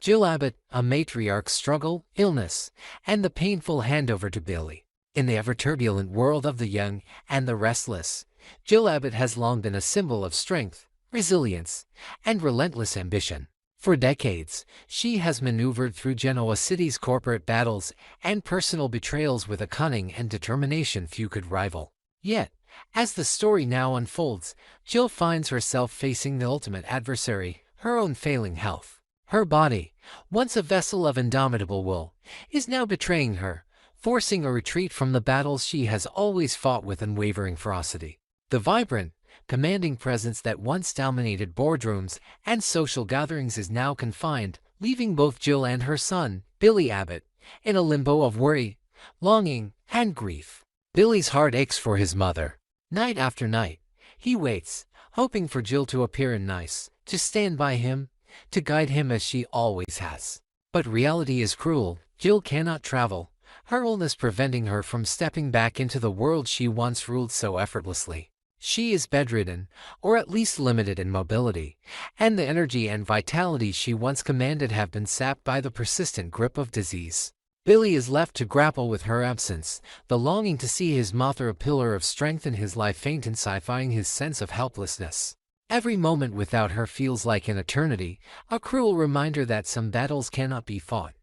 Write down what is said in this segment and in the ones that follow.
Jill Abbott, a matriarch's struggle, illness, and the painful handover to Billy. In the ever-turbulent world of the young and the restless, Jill Abbott has long been a symbol of strength, resilience, and relentless ambition. For decades, she has maneuvered through Genoa City's corporate battles and personal betrayals with a cunning and determination few could rival. Yet, as the story now unfolds, Jill finds herself facing the ultimate adversary, her own failing health. Her body, once a vessel of indomitable will, is now betraying her, forcing a retreat from the battles she has always fought with unwavering ferocity. The vibrant, commanding presence that once dominated boardrooms and social gatherings is now confined, leaving both Jill and her son, Billy Abbott, in a limbo of worry, longing, and grief. Billy's heart aches for his mother. Night after night, he waits, hoping for Jill to appear in nice, to stand by him, to guide him as she always has. But reality is cruel. Jill cannot travel, her illness preventing her from stepping back into the world she once ruled so effortlessly. She is bedridden, or at least limited in mobility, and the energy and vitality she once commanded have been sapped by the persistent grip of disease. Billy is left to grapple with her absence, the longing to see his mother a pillar of strength in his life intensifying his sense of helplessness. Every moment without her feels like an eternity, a cruel reminder that some battles cannot be fought,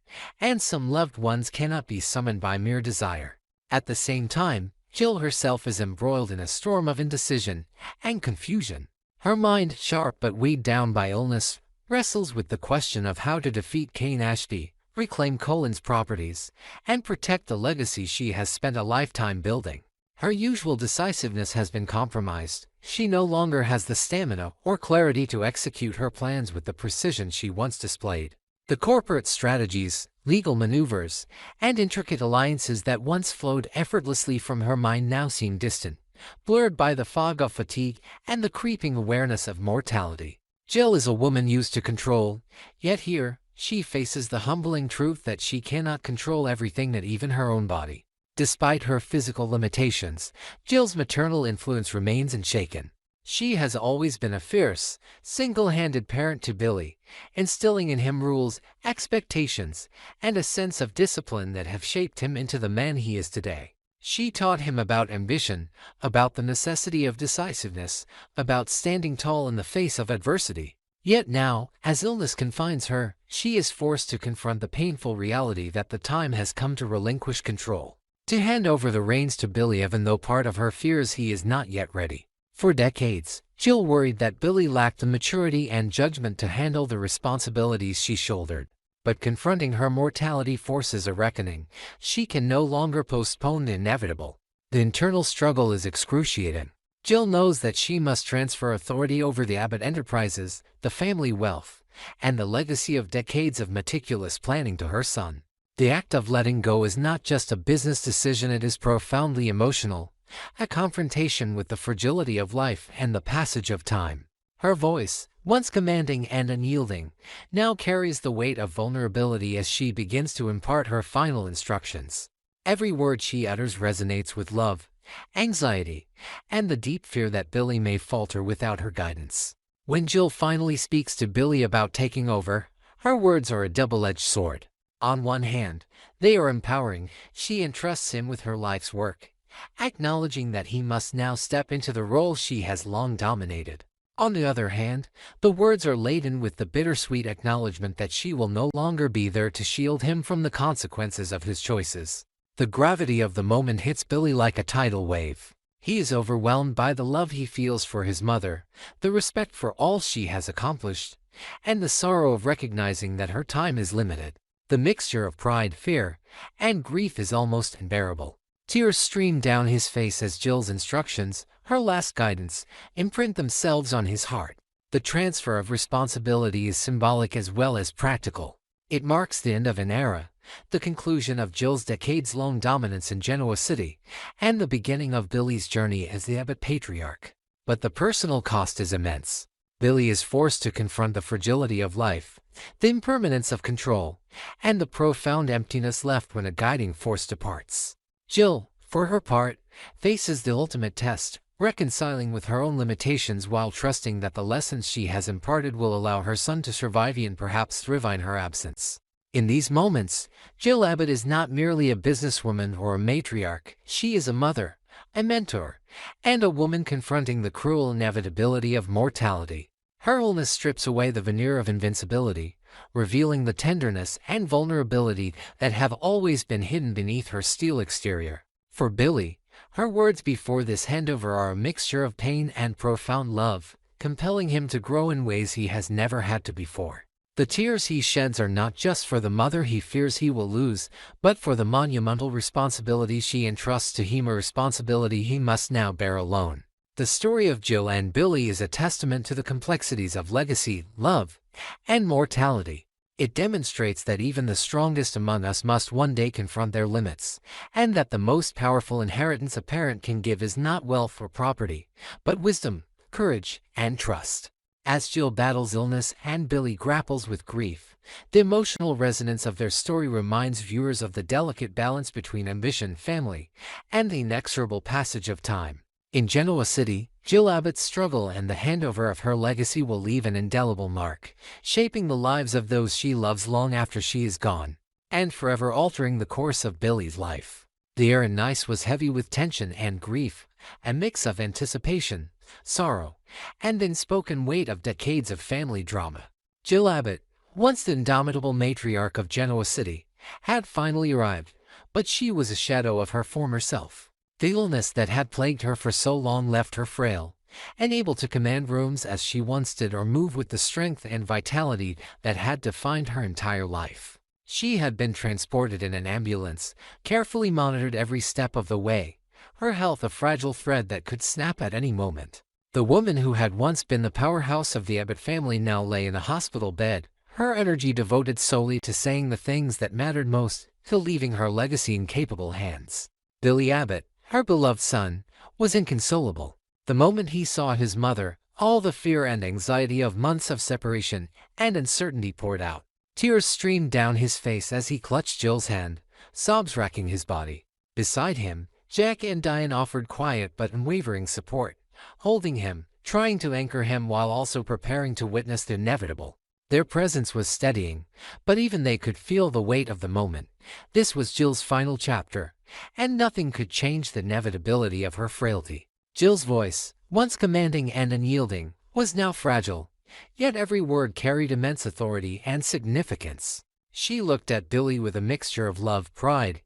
and some loved ones cannot be summoned by mere desire. At the same time, Jill herself is embroiled in a storm of indecision and confusion. Her mind, sharp but weighed down by illness, wrestles with the question of how to defeat Kane Ashby, reclaim Colin's properties, and protect the legacy she has spent a lifetime building. Her usual decisiveness has been compromised. She no longer has the stamina or clarity to execute her plans with the precision she once displayed. The corporate strategies, legal maneuvers, and intricate alliances that once flowed effortlessly from her mind now seem distant, blurred by the fog of fatigue and the creeping awareness of mortality. Jill is a woman used to control, yet here, she faces the humbling truth that she cannot control everything, not even her own body. Despite her physical limitations, Jill's maternal influence remains unshaken. She has always been a fierce, single-handed parent to Billy, instilling in him rules, expectations, and a sense of discipline that have shaped him into the man he is today. She taught him about ambition, about the necessity of decisiveness, about standing tall in the face of adversity. Yet now, as illness confines her, she is forced to confront the painful reality that the time has come to relinquish control, to hand over the reins to Billy even though part of her fears he is not yet ready. For decades, Jill worried that Billy lacked the maturity and judgment to handle the responsibilities she shouldered. But confronting her mortality forces a reckoning. She can no longer postpone the inevitable. The internal struggle is excruciating. Jill knows that she must transfer authority over the Abbott enterprises, the family wealth, and the legacy of decades of meticulous planning to her son. The act of letting go is not just a business decision, it is profoundly emotional, a confrontation with the fragility of life and the passage of time. Her voice, once commanding and unyielding, now carries the weight of vulnerability as she begins to impart her final instructions. Every word she utters resonates with love, anxiety, and the deep fear that Billy may falter without her guidance. When Jill finally speaks to Billy about taking over, her words are a double-edged sword. On one hand, they are empowering. She entrusts him with her life's work, acknowledging that he must now step into the role she has long dominated. On the other hand, the words are laden with the bittersweet acknowledgement that she will no longer be there to shield him from the consequences of his choices. The gravity of the moment hits Billy like a tidal wave. He is overwhelmed by the love he feels for his mother, the respect for all she has accomplished, and the sorrow of recognizing that her time is limited. The mixture of pride, fear, and grief is almost unbearable. Tears stream down his face as Jill's instructions, her last guidance, imprint themselves on his heart. The transfer of responsibility is symbolic as well as practical. It marks the end of an era, the conclusion of Jill's decades-long dominance in Genoa City, and the beginning of Billy's journey as the Abbott patriarch. But the personal cost is immense. Billy is forced to confront the fragility of life, the impermanence of control, and the profound emptiness left when a guiding force departs. Jill, for her part, faces the ultimate test, reconciling with her own limitations while trusting that the lessons she has imparted will allow her son to survive and perhaps thrive in her absence. In these moments, Jill Abbott is not merely a businesswoman or a matriarch, she is a mother, a mentor, and a woman confronting the cruel inevitability of mortality. Her illness strips away the veneer of invincibility, revealing the tenderness and vulnerability that have always been hidden beneath her steel exterior. For Billy, her words before this handover are a mixture of pain and profound love, compelling him to grow in ways he has never had to before. The tears he sheds are not just for the mother he fears he will lose, but for the monumental responsibility she entrusts to him, a responsibility he must now bear alone. The story of Jill and Billy is a testament to the complexities of legacy, love, and mortality. It demonstrates that even the strongest among us must one day confront their limits, and that the most powerful inheritance a parent can give is not wealth or property, but wisdom, courage, and trust. As Jill battles illness and Billy grapples with grief, the emotional resonance of their story reminds viewers of the delicate balance between ambition, family, and the inexorable passage of time. In Genoa City, Jill Abbott's struggle and the handover of her legacy will leave an indelible mark, shaping the lives of those she loves long after she is gone, and forever altering the course of Billy's life. The air in Nice was heavy with tension and grief, a mix of anticipation, sorrow, and the unspoken weight of decades of family drama. Jill Abbott, once the indomitable matriarch of Genoa City, had finally arrived, but she was a shadow of her former self. The illness that had plagued her for so long left her frail, unable to command rooms as she once did or move with the strength and vitality that had defined her entire life. She had been transported in an ambulance, carefully monitored every step of the way, her health a fragile thread that could snap at any moment. The woman who had once been the powerhouse of the Abbott family now lay in a hospital bed, her energy devoted solely to saying the things that mattered most, to leaving her legacy in capable hands. Billy Abbott, her beloved son, was inconsolable. The moment he saw his mother, all the fear and anxiety of months of separation and uncertainty poured out. Tears streamed down his face as he clutched Jill's hand, sobs racking his body. Beside him, Jack and Diane offered quiet but unwavering support, holding him, trying to anchor him while also preparing to witness the inevitable. Their presence was steadying, but even they could feel the weight of the moment. This was Jill's final chapter, and nothing could change the inevitability of her frailty. Jill's voice, once commanding and unyielding, was now fragile, yet every word carried immense authority and significance. She looked at Billy with a mixture of love, pride,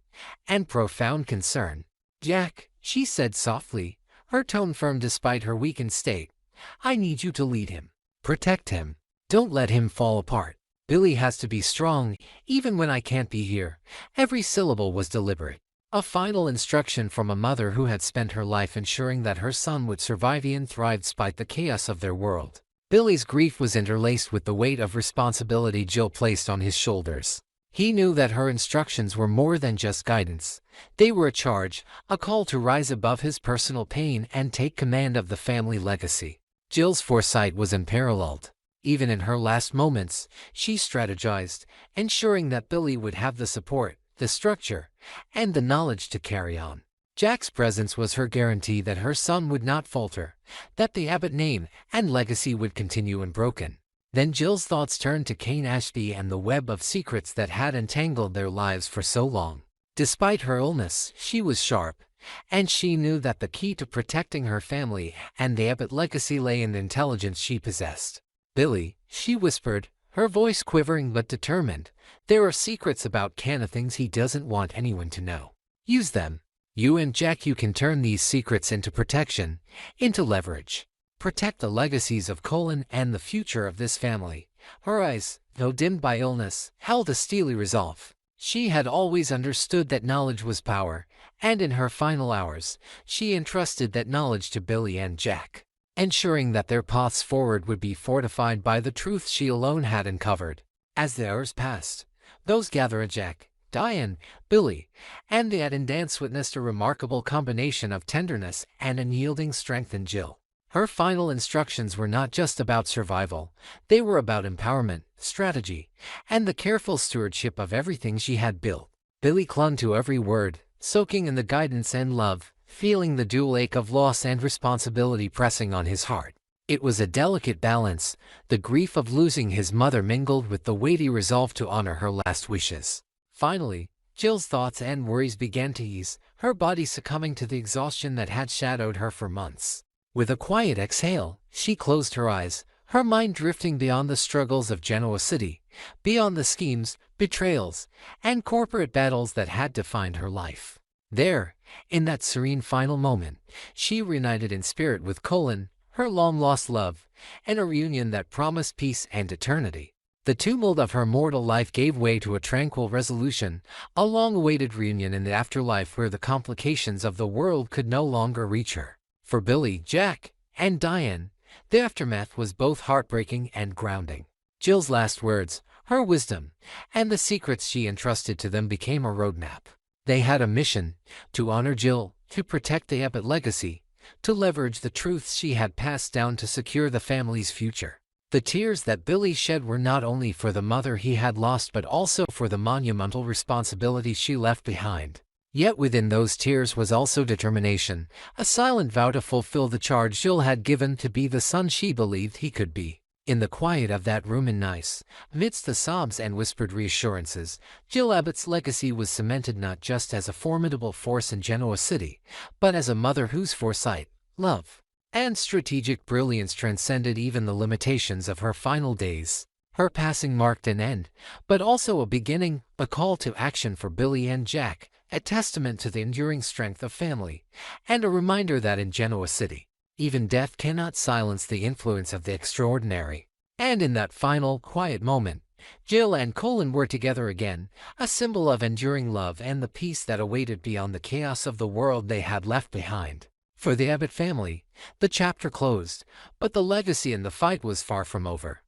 and profound concern. "Jack," she said softly, her tone firm despite her weakened state, "I need you to lead him. Protect him. Don't let him fall apart. Billy has to be strong, even when I can't be here." Every syllable was deliberate. A final instruction from a mother who had spent her life ensuring that her son would survive and thrive despite the chaos of their world. Billy's grief was interlaced with the weight of responsibility Jill placed on his shoulders. He knew that her instructions were more than just guidance. They were a charge, a call to rise above his personal pain and take command of the family legacy. Jill's foresight was unparalleled. Even in her last moments, she strategized, ensuring that Billy would have the support, the structure, and the knowledge to carry on. Jack's presence was her guarantee that her son would not falter, that the Abbott name and legacy would continue unbroken. Then Jill's thoughts turned to Kane Ashby and the web of secrets that had entangled their lives for so long. Despite her illness, she was sharp, and she knew that the key to protecting her family and the Abbott legacy lay in the intelligence she possessed. "Billy," she whispered, her voice quivering but determined, "there are secrets about Ken, things he doesn't want anyone to know. Use them. You and Jack, you can turn these secrets into protection, into leverage. Protect the legacies of Colin and the future of this family." Her eyes, though dimmed by illness, held a steely resolve. She had always understood that knowledge was power, and in her final hours, she entrusted that knowledge to Billy and Jack, ensuring that their paths forward would be fortified by the truth she alone had uncovered. As the hours passed, those gathered Jack, Diane, Billy, and the attendants witnessed a remarkable combination of tenderness and unyielding strength in Jill. Her final instructions were not just about survival, they were about empowerment, strategy, and the careful stewardship of everything she had built. Billy clung to every word, soaking in the guidance and love, feeling the dual ache of loss and responsibility pressing on his heart. It was a delicate balance, the grief of losing his mother mingled with the weighty resolve to honor her last wishes. Finally, Jill's thoughts and worries began to ease, her body succumbing to the exhaustion that had shadowed her for months. With a quiet exhale, she closed her eyes, her mind drifting beyond the struggles of Genoa City, beyond the schemes, betrayals, and corporate battles that had defined her life. There, in that serene final moment, she reunited in spirit with Colin, her long-lost love, and a reunion that promised peace and eternity. The tumult of her mortal life gave way to a tranquil resolution, a long-awaited reunion in the afterlife where the complications of the world could no longer reach her. For Billy, Jack, and Diane, the aftermath was both heartbreaking and grounding. Jill's last words, her wisdom, and the secrets she entrusted to them became a roadmap. They had a mission: to honor Jill, to protect the Abbott legacy, to leverage the truths she had passed down to secure the family's future. The tears that Billy shed were not only for the mother he had lost but also for the monumental responsibility she left behind. Yet within those tears was also determination, a silent vow to fulfill the charge Jill had given, to be the son she believed he could be. In the quiet of that room in Nice, amidst the sobs and whispered reassurances, Jill Abbott's legacy was cemented not just as a formidable force in Genoa City, but as a mother whose foresight, love, and strategic brilliance transcended even the limitations of her final days. Her passing marked an end, but also a beginning, a call to action for Billy and Jack, a testament to the enduring strength of family, and a reminder that in Genoa City, even death cannot silence the influence of the extraordinary. And in that final, quiet moment, Jill and Colin were together again, a symbol of enduring love and the peace that awaited beyond the chaos of the world they had left behind. For the Abbott family, the chapter closed, but the legacy and the fight was far from over.